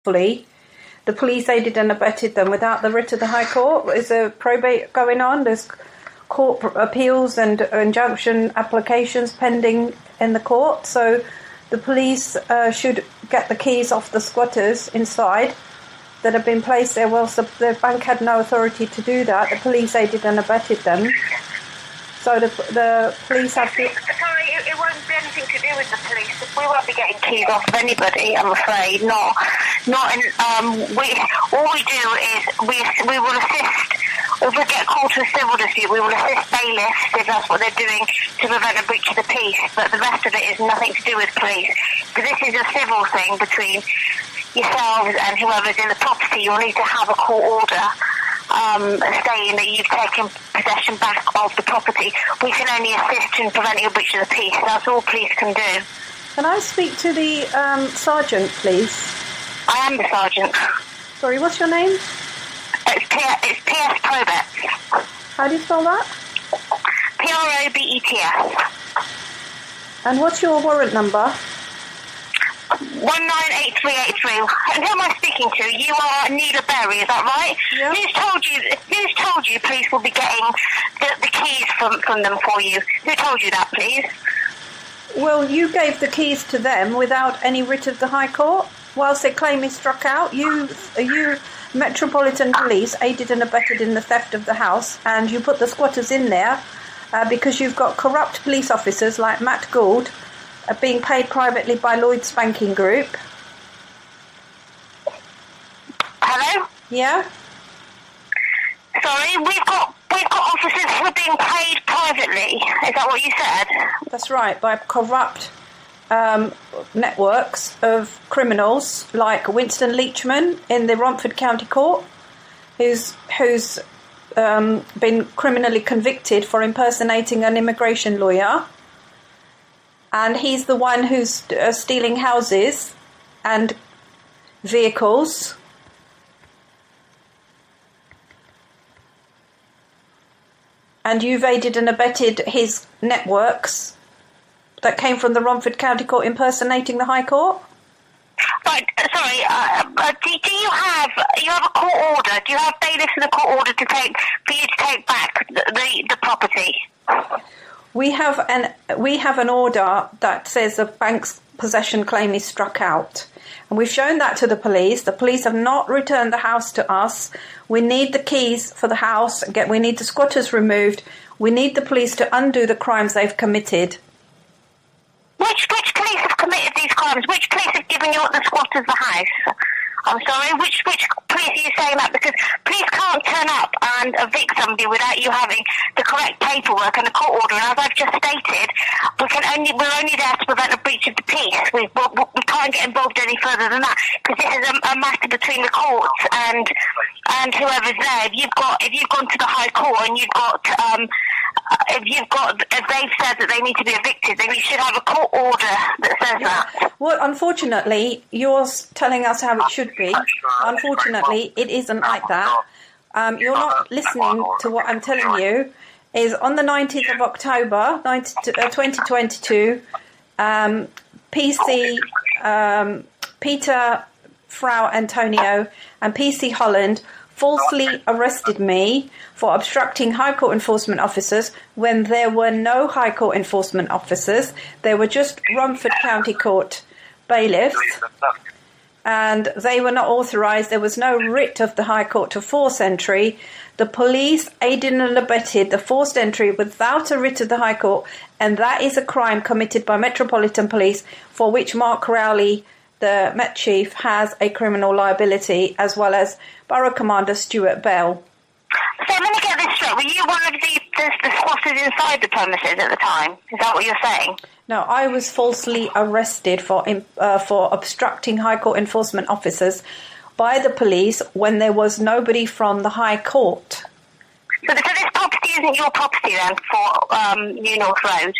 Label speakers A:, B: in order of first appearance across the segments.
A: The police aided and abetted them without the writ of the High Court. There's a probate going on. There's court appeals and injunction applications pending in the court. So the police should get the keys off the squatters inside that have been placed there whilst the bank had no authority to do that. The police aided and abetted them. So the police have to...
B: Sorry, it won't be anything to do with the police. We won't be getting keys off of anybody, I'm afraid. All we do is we will assist. If we get called to a civil dispute, we will assist bailiffs if that's what they're doing to prevent a breach of the peace. But the rest of it is nothing to do with police. Because this is a civil thing between yourselves and whoever's in the property. You'll need to have a court order saying that you've taken possession back of the property. We can only assist in preventing a breach of the peace. That's all police can do.
A: Can I speak to the sergeant, please?
B: I am the sergeant.
A: Sorry, what's your name?
B: It's PS Probets.
A: How do you spell that?
B: Probets.
A: And what's your warrant number?
B: 198383. Who am I speaking to? You are Neela Berry, is that right?
A: Yeah.
B: Who's told you police will be getting the keys from them for you? Who told you that, please?
A: Well, you gave the keys to them without any writ of the High Court. Whilst their claim is struck out, you Metropolitan Police aided and abetted in the theft of the house, and you put the squatters in there because you've got corrupt police officers like Matt Gould being paid privately by Lloyds Banking Group.
B: Hello?
A: Yeah?
B: Sorry, we've got officers who are being paid privately. Is that what you said?
A: That's right, by corrupt networks of criminals like Winston Leachman in the Romford County Court, who's been criminally convicted for impersonating an immigration lawyer. And he's the one who's stealing houses and vehicles. And you've aided and abetted his networks that came from the Romford County Court impersonating the High Court?
B: Right, sorry, do you have a court order? Do you have bailiffs in the court order for you to take back the property?
A: We have an order that says the bank's possession claim is struck out. And we've shown that to the police. The police have not returned the house to us. We need the keys for the house. We need the squatters removed. We need the police to undo the crimes they've committed.
B: Which police have committed these crimes? Which police have given you the squatters the house? I'm sorry, which police are you saying that? Because police can't turn up and evict somebody without you having the correct paperwork and the court order. And as I've just stated, we're only there to prevent a breach of the peace. We can't get involved any further than that, because this is a matter between the courts and whoever's there. If you've gone to the High Court and if they've said that they need to be evicted, then you should have a court order that says that.
A: Well, unfortunately, you're telling us how it should be. Unfortunately, it isn't like that. You're not listening to what I'm telling you. Is on the 19th of October, 2022, PC Peter Frau Antonio and PC Holland falsely arrested me for obstructing High Court enforcement officers when there were no High Court enforcement officers. There were just Romford County Court bailiffs, and they were not authorised. There was no writ of the High Court to force entry. The police aided and abetted the forced entry without a writ of the High Court, and that is a crime committed by Metropolitan Police, for which Mark Rowley, the Met Chief, has a criminal liability, as well as Borough Commander Stuart Bell.
B: So let me get this straight. Were you one of the squatters inside the premises at the time? Is that what you're saying?
A: No, I was falsely arrested for obstructing High Court enforcement officers by the police when there was nobody from the High Court.
B: So this property isn't your property then for New North Road?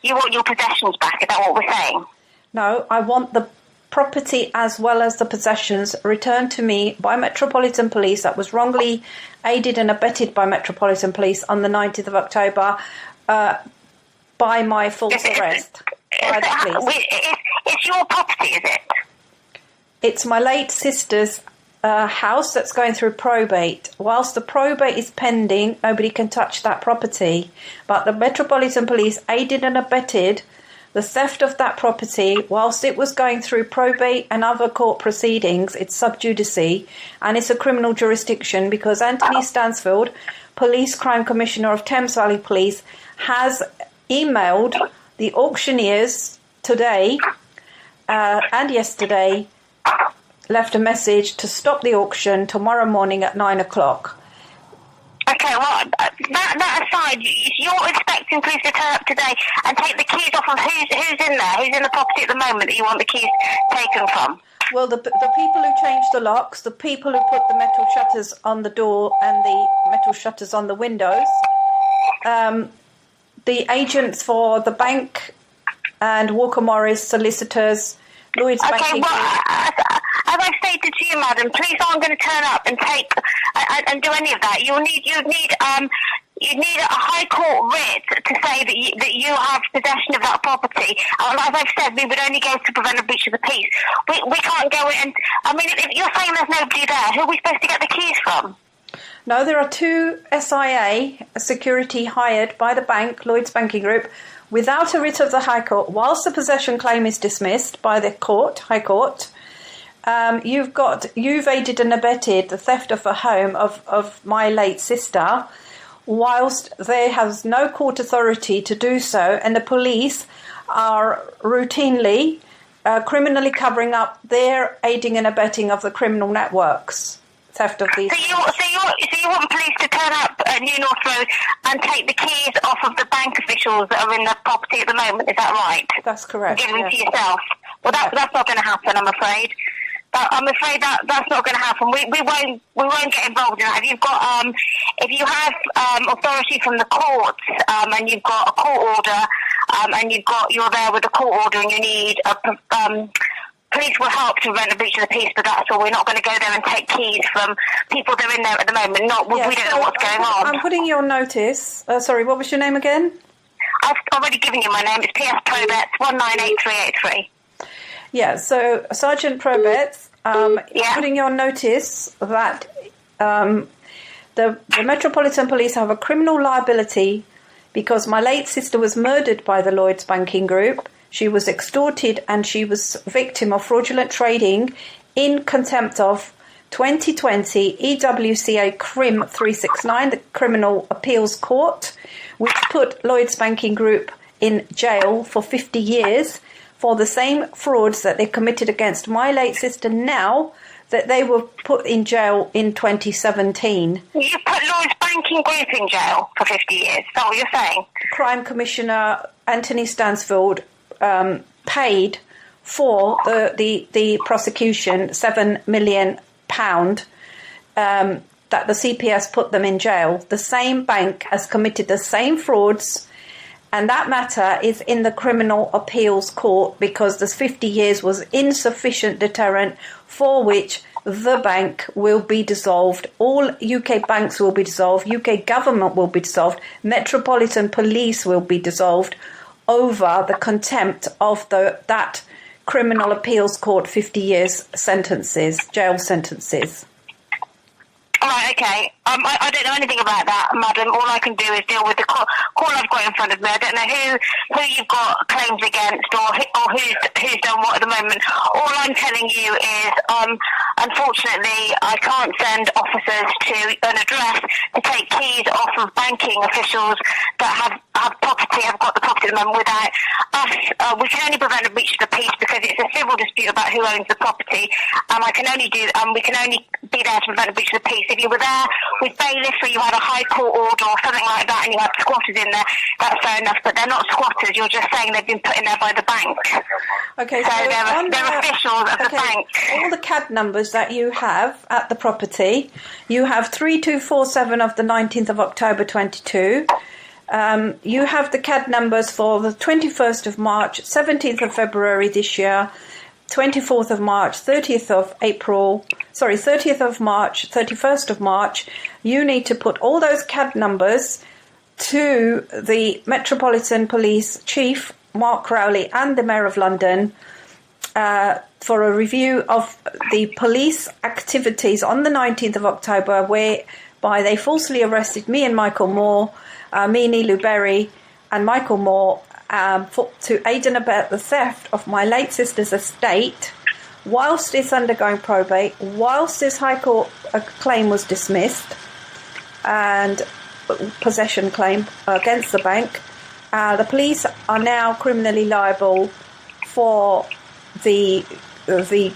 B: You want your possessions back, is that what we're saying?
A: No, I want the property as well as the possessions returned to me by Metropolitan Police that was wrongly aided and abetted by Metropolitan Police on the 19th of October by my false arrest by the police.
B: It's your property, is it?
A: it's my late sister's house that's going through probate. Whilst the probate is pending, nobody can touch that property. But the Metropolitan Police aided and abetted the theft of that property whilst it was going through probate and other court proceedings. It's sub judice, and it's a criminal jurisdiction because Anthony Stansfeld, Police Crime Commissioner of Thames Valley Police, has emailed the auctioneers today and yesterday, left a message to stop the auction tomorrow morning at 9 o'clock.
B: Okay, well, that aside, you're expecting police to turn up today and take the keys off of who's in there, who's in the property at the moment that you want the keys taken from?
A: Well, the people who changed the locks, the people who put the metal shutters on the door and the metal shutters on the windows, the agents for the bank and Walker Morris solicitors, Lloyds Banking Group.
B: As I've stated to you, madam, police aren't going to turn up and take and do any of that. You'd need a high court writ to say that you have possession of that property. And as I've said, we would only go to prevent a breach of the peace. We can't go in. I mean, if you're saying there's nobody there, who are we supposed to get the keys from?
A: No, there are two SIA security hired by the bank, Lloyds Banking Group, without a writ of the High Court, whilst the possession claim is dismissed by the High Court. You've aided and abetted the theft of a home of my late sister, whilst there has no court authority to do so, and the police are routinely criminally covering up their aiding and abetting of the criminal networks. Theft of these. So you want police to turn up at New North Road and take the keys off of the bank officials that are in the property at the moment? Is that right? That's correct. Give them to yourself. Well, that's not going to happen, I'm afraid. I'm afraid that's not going to happen. We won't get involved in that. If you have authority from the courts and you've got a court order and you're there with a court order and you need police will help to prevent a breach of the peace, but that's all. We're not going to go there and take keys from people that are in there at the moment. We don't know what's going on. I'm putting you on notice. Sorry, what was your name again?
B: I've already given you my name. It's PS Probets 198383.
A: Yeah, so Sergeant Probets, putting you on notice that the Metropolitan Police have a criminal liability because my late sister was murdered by the Lloyds Banking Group. She was extorted and she was victim of fraudulent trading in contempt of 2020 EWCA Crim 369, the Criminal Appeals Court, which put Lloyds Banking Group in jail for 50 years for the same frauds that they committed against my late sister now that they were put in jail in 2017.
B: You put Lloyds Banking Group in jail for 50 years, is that what you're saying?
A: Crime Commissioner Anthony Stansfeld paid for the prosecution £7 million that the CPS put them in jail. The same bank has committed the same frauds, and that matter is in the Criminal Appeals Court because the 50 years was insufficient deterrent for which the bank will be dissolved. All UK banks will be dissolved. UK government will be dissolved. Metropolitan Police will be dissolved over the contempt of that Criminal Appeals Court 50 years jail sentences.
B: All right, okay. I don't know anything about that, madam. All I can do is deal with the call I've got in front of me. I don't know who you've got claims against or who's done what at the moment. All I'm telling you is, unfortunately, I can't send officers to an address to take keys off of banking officials that have property, have got the property at the moment without us. We can only prevent a breach of the peace because it's a civil dispute about who owns the property, and we can only be there to prevent a breach of the peace. If you were there with bailiffs or you had a high court order or something like that and you had squatters in there, that's fair enough, but they're not squatters. You're just saying they've been put in there by the bank.
A: Okay,
B: so they're officials of the bank.
A: All the CAD numbers that you have at the property, you have 3247 of the 19th of October 22. You have the CAD numbers for the 21st of March, 17th of February this year, 24th of March, 30th of March, 31st of March. You need to put all those CAD numbers to the Metropolitan Police Chief, Mark Crowley, and the Mayor of London for a review of the police activities on the 19th of October, whereby they falsely arrested me and Michael Moore, me, Neelu Berry, and Michael Moore, to aid and abet the theft of my late sister's estate, whilst it's undergoing probate, whilst this High Court claim was dismissed, and possession claim against the bank. The police are now criminally liable for the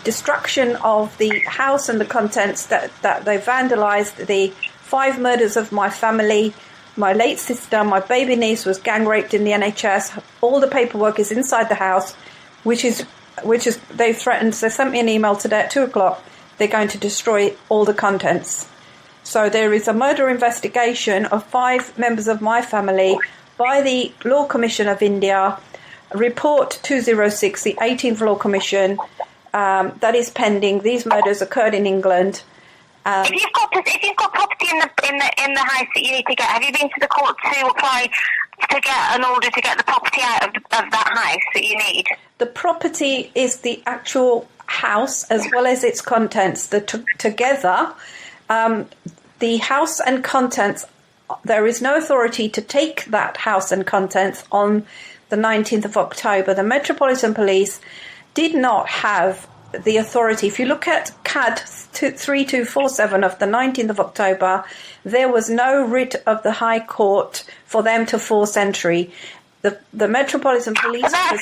A: destruction of the house and the contents that they vandalised, the 5 murders of my family. My late sister, my baby niece was gang raped in the NHS. All the paperwork is inside the house, which is they threatened. They sent me an email today at 2:00. They're going to destroy all the contents. So there is a murder investigation of 5 members of my family by the Law Commission of India, Report 206, the 18th Law Commission, that is pending. These murders occurred in England.
B: If you've got property in the house that you need to get, have you been to the court to apply to get an order to get the property out of that house that you need?
A: The property is the actual house as well as its contents. Together, the house and contents. There is no authority to take that house and contents on the 19th of October. The Metropolitan Police did not have the authority. If you look at CAD 3247 of the 19th of October, there was no writ of the High Court for them to force entry. The Metropolitan Police...
B: I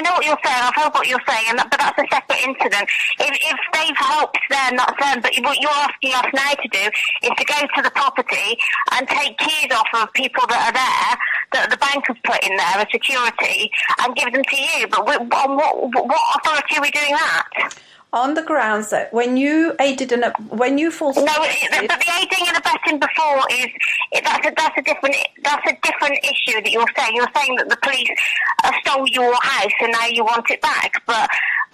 B: know what you're saying. I've heard what you're saying, but that's a separate incident. If they've helped, they're not them. But what you're asking us now to do is to go to the property and take keys off of people that are there, that the bank has put in there as security, and give them to you. But on what authority are we doing that?
A: On the grounds that when you aided and when you falsely...
B: No, but the aiding and abetting before that's a different issue that you're saying. You're saying that the police stole your house and now you want it back, but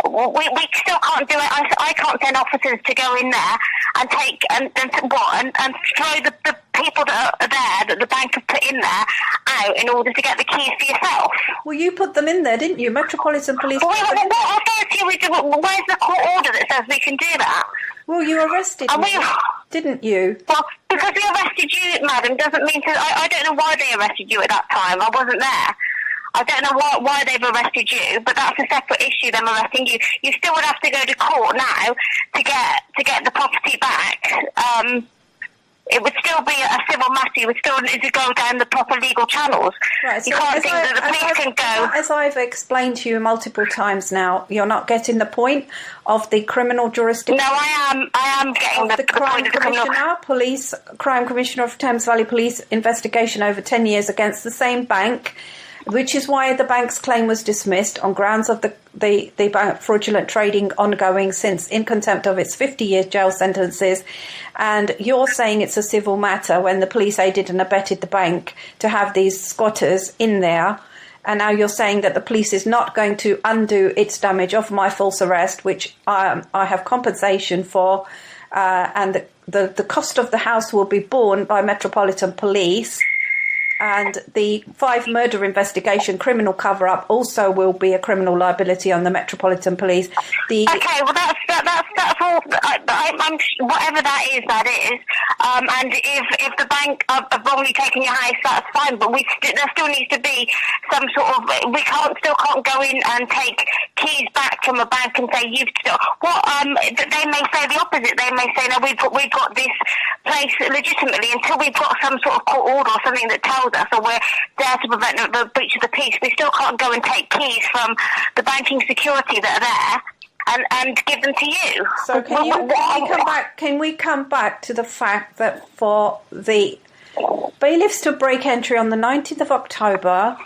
B: we still can't do it. I can't send officers to go in there and take and throw the people that are there that the bank have put in there out in order to get the keys for yourself.
A: Well, you put them in there, didn't you? Metropolitan Police.
B: What authority we do? Where's the court order that says we can do that?
A: Well, you arrested me, didn't you?
B: Well, because we arrested you, madam, doesn't mean to... I don't know why they arrested you at that time. I wasn't there. I don't know why they've arrested you, but that's a separate issue, them arresting you. You still would have to go to court now to get the property back. It would still be a civil matter. You would still need to go down the proper legal channels. Right, so you can't think that the police can go...
A: As I've explained to you multiple times now, you're not getting the point of the criminal jurisdiction.
B: No, I am getting the
A: Crime
B: point of the criminal...
A: Crime Commissioner of Thames Valley Police investigation over 10 years against the same bank, which is why the bank's claim was dismissed on grounds of the bank fraudulent trading ongoing since in contempt of its 50-year jail sentences. And you're saying it's a civil matter when the police aided and abetted the bank to have these squatters in there. And now you're saying that the police is not going to undo its damage of my false arrest, which I have compensation for, and the cost of the house will be borne by Metropolitan Police. And the 5 murder investigation criminal cover-up also will be a criminal liability on the Metropolitan Police.
B: Okay, well that's all. Whatever that is. And if the bank have wrongly taken your house, that's fine. But there still needs to be some sort of. We still can't go in and take keys back from a bank and say you've still. They may say the opposite. They may say no, we've got this place legitimately until we've got some sort of court order or something that tells us, or we're there to prevent the breach of the peace. We still can't go and take keys from the banking security that are there and give them to you.
A: So can we come back to the fact that for the bailiffs to break entry on the 19th of October,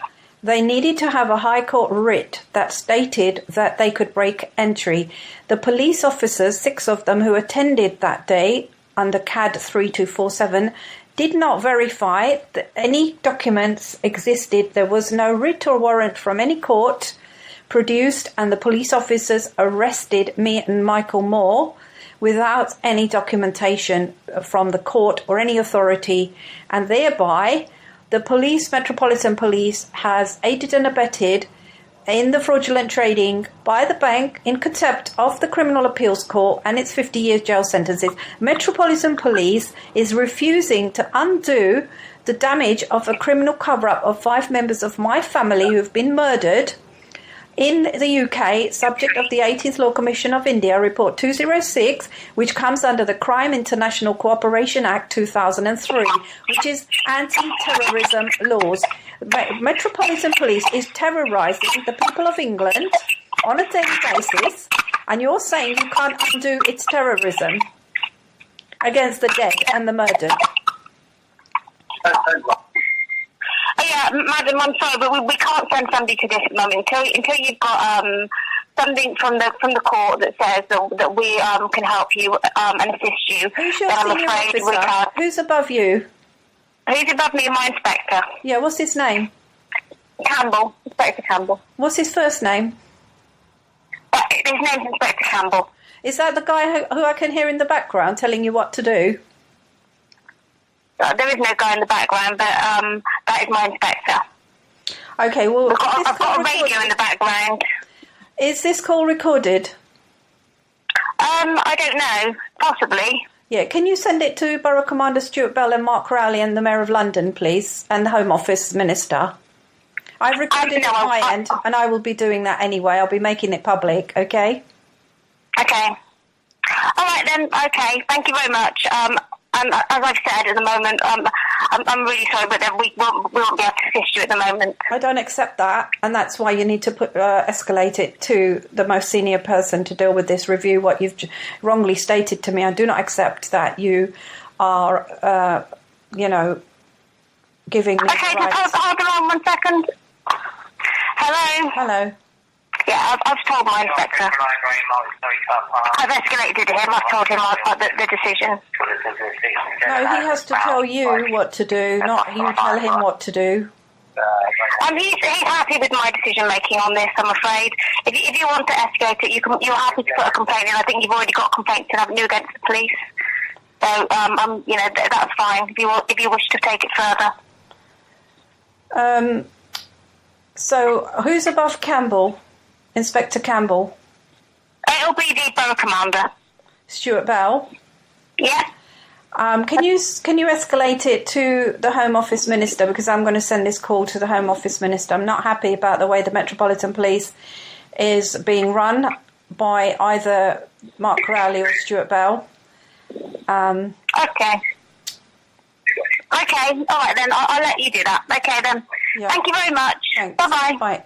A: they needed to have a High Court writ that stated that they could break entry. The police officers, 6 of them who attended that day under CAD 3247, did not verify that any documents existed. There was no writ or warrant from any court produced, and the police officers arrested me and Michael Moore without any documentation from the court or any authority, and thereby the Metropolitan Police has aided and abetted in the fraudulent trading by the bank in contempt of the Criminal Appeals Court and its 50-year jail sentences. Metropolitan Police is refusing to undo the damage of a criminal cover-up of 5 members of my family who have been murdered in the UK, subject of the 18th Law Commission of India, Report 206, which comes under the Crime International Cooperation Act 2003, which is anti-terrorism laws. Metropolitan Police is terrorising the people of England on a daily basis, and you're saying you can't undo its terrorism against the dead and the murdered.
B: Yeah, madam, I'm sorry, but we can't send somebody to this at the moment until you've got something from the court that says that we can help you and assist you.
A: Who's your senior officer? Who's above you?
B: Who's above me? My inspector.
A: Yeah, what's his name?
B: Campbell, Inspector Campbell.
A: What's his first name?
B: His name's Inspector Campbell.
A: Is that the guy who I can hear in the background telling you what to do?
B: There is no guy in the background, but that is my inspector.
A: Okay, well...
B: I've got a radio in the background.
A: Is this call recorded?
B: I don't know. Possibly.
A: Yeah, can you send it to Borough Commander Stuart Bell and Mark Crowley and the Mayor of London, please, and the Home Office Minister? I've recorded it on my end, and I will be doing that anyway. I'll be making it public, okay?
B: Okay. All right, then. Okay, thank you very much. As I've said at the moment, I'm really sorry, but we won't be able to assist you at the moment.
A: I don't accept that, and that's why you need to escalate it to the most senior person to deal with this review. What you've wrongly stated to me, I do not accept that you are, giving me
B: okay,
A: rights.
B: just hold on 1 second. Hello?
A: Hello.
B: Yeah, I've told my inspector. I've escalated to him. I've told him the decision.
A: No, he has to tell you what to do, not you tell him what to do.
B: He's happy with my decision making on this, I'm afraid. If you want to escalate it, you're happy to put a complaint in. I think you've already got complaints in, haven't you, against the police? So, that's fine if you wish to take it further.
A: So, who's above Campbell? Inspector Campbell?
B: It'll be the Borough Commander.
A: Stuart Bell?
B: Yeah.
A: Can you escalate it to the Home Office Minister, because I'm going to send this call to the Home Office Minister. I'm not happy about the way the Metropolitan Police is being run by either Mark Crowley or Stuart Bell.
B: Okay. Okay, all right then, I'll let you do that. Okay then.
A: Yeah.
B: Thank you very much.
A: Thanks.
B: Bye-bye.
A: Bye.